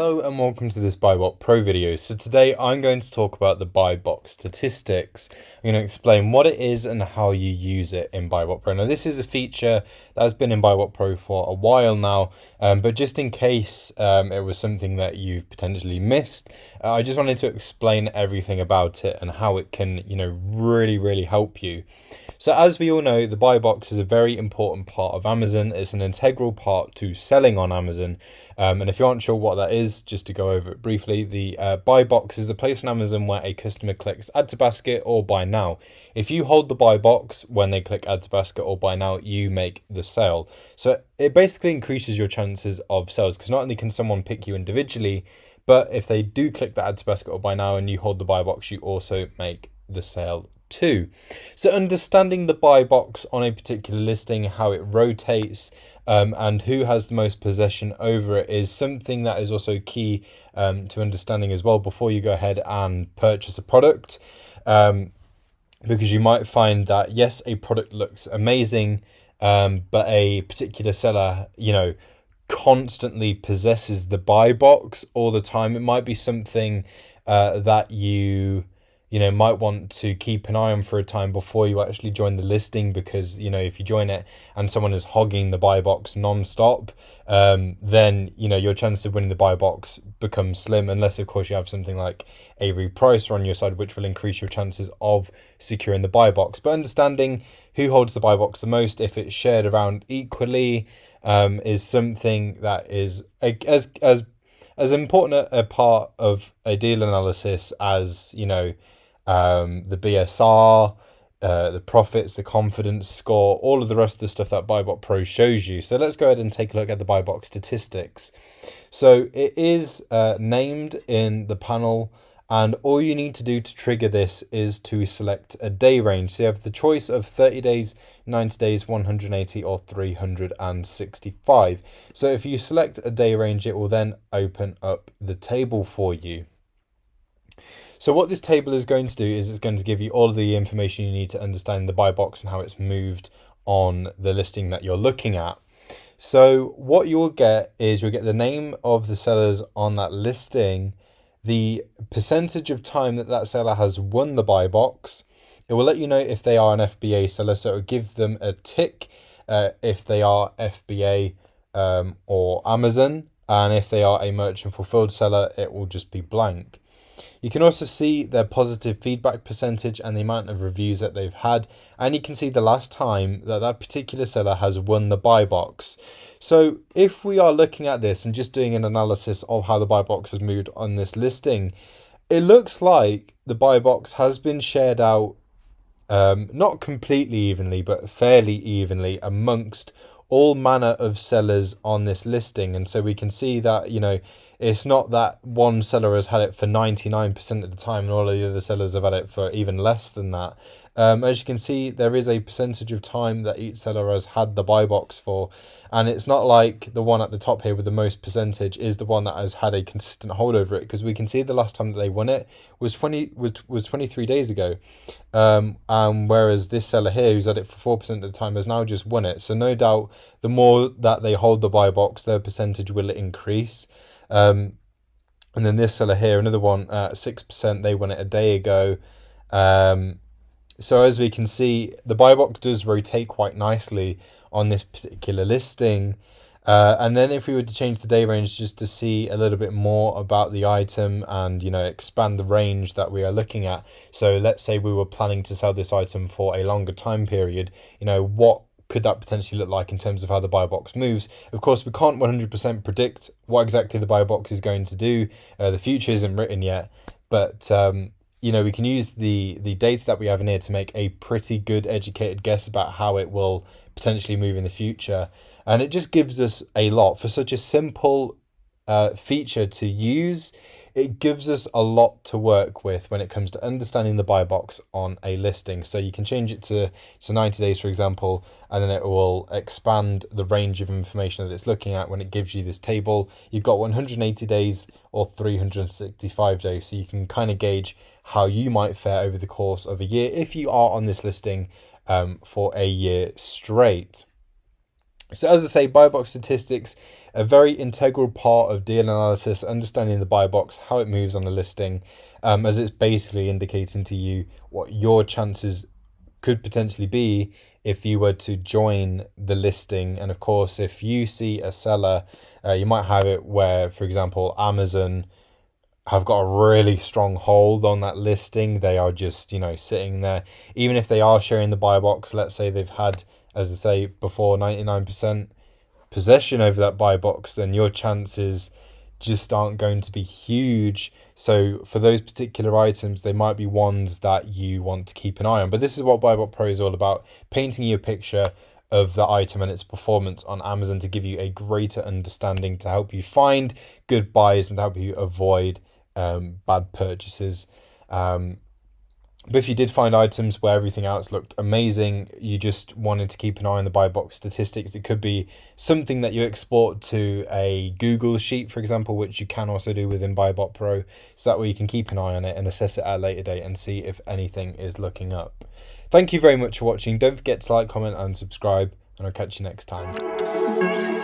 Hello and welcome to this BuyBotPro video. So today I'm going to talk about the BuyBox statistics. I'm going to explain what it is and how you use it in BuyBotPro. Now this is a feature that has been in BuyBotPro for a while now, but just in case it was something that you've potentially missed, I just wanted to explain everything about it and how it can, really help you. So as we all know, the BuyBox is a very important part of Amazon. It's an integral part to selling on Amazon. And if you aren't sure what that is, just to go over it briefly, the BuyBox is the place on Amazon where a customer clicks add to basket or buy now. If you hold the BuyBox when they click add to basket or buy now, you make the sale. So it basically increases your chances of sales, because not only can someone pick you individually, but if they do click the add to basket or buy now and you hold the BuyBox, you also make the sale too. So understanding the BuyBox on a particular listing, how it rotates, and who has the most possession over it is something that is also key to understanding as well before you go ahead and purchase a product, because you might find that yes, a product looks amazing, but a particular seller constantly possesses the BuyBox all the time. It might be something that you might want to keep an eye on for a time before you actually join the listing, because if you join it and someone is hogging the BuyBox non-stop, then your chances of winning the BuyBox become slim, unless of course you have something like a repricer on your side, which will increase your chances of securing the BuyBox. But understanding who holds the BuyBox the most, if it's shared around equally, is something that is as important a part of a deal analysis as the BSR, the profits, the confidence score, all of the rest of the stuff that BuyBotPro shows you. So let's go ahead and take a look at the BuyBox statistics. So it is named in the panel, and all you need to do to trigger this is to select a day range. So you have the choice of 30 days, 90 days, 180 or 365. So if you select a day range, it will then open up the table for you. So what this table is going to do is it's going to give you all of the information you need to understand the BuyBox and how it's moved on the listing that you're looking at. So what you'll get is you'll get the name of the sellers on that listing, the percentage of time that that seller has won the BuyBox. It will let you know if they are an FBA seller, so it will give them a tick if they are FBA or Amazon, and if they are a merchant fulfilled seller, it will just be blank. You can also see their positive feedback percentage and the amount of reviews that they've had, and you can see the last time that that particular seller has won the BuyBox. So if we are looking at this and just doing an analysis of how the BuyBox has moved on this listing, it looks like the BuyBox has been shared out not completely evenly, but fairly evenly amongst all manner of sellers on this listing. And so we can see that it's not that one seller has had it for 99% of the time and all of the other sellers have had it for even less than that. As you can see, there is a percentage of time that each seller has had the BuyBox for, and it's not like the one at the top here with the most percentage is the one that has had a consistent hold over it, because we can see the last time that they won it was 23 days ago, and whereas this seller here who's had it for 4% of the time has now just won it. So no doubt the more that they hold the BuyBox, their percentage will increase. And then this seller here, another one, 6%, they won it a day ago. So as we can see, the BuyBox does rotate quite nicely on this particular listing. And then if we were to change the day range just to see a little bit more about the item and, expand the range that we are looking at. So let's say we were planning to sell this item for a longer time period, what could that potentially look like in terms of how the BuyBox moves? Of course, we can't 100% predict what exactly the BuyBox is going to do. The future isn't written yet, but we can use the data that we have in here to make a pretty good educated guess about how it will potentially move in the future. And it just gives us a lot for such a simple feature to use. It gives us a lot to work with when it comes to understanding the BuyBox on a listing. So you can change it to 90 days, for example, and then it will expand the range of information that it's looking at when it gives you this table. You've got 180 days or 365 days, so you can kind of gauge how you might fare over the course of a year if you are on this listing for a year straight. So as I say, buy box statistics, a very integral part of deal analysis, understanding the buy box, how it moves on a listing, as it's basically indicating to you what your chances could potentially be if you were to join the listing. And of course, if you see a seller, you might have it where, for example, Amazon have got a really strong hold on that listing. They are just, sitting there. Even if they are sharing the buy box, let's say they've had, as I say before, 99% possession over that buy box, then your chances just aren't going to be huge. So for those particular items, they might be ones that you want to keep an eye on. But this is what BuyBotPro is all about, painting you a picture of the item and its performance on Amazon to give you a greater understanding, to help you find good buys and to help you avoid bad purchases. But if you did find items where everything else looked amazing, you just wanted to keep an eye on the buy box statistics. It could be something that you export to a Google sheet, for example, which you can also do within BuyBotPro. So that way you can keep an eye on it and assess it at a later date and see if anything is looking up. Thank you very much for watching. Don't forget to like, comment and subscribe, and I'll catch you next time.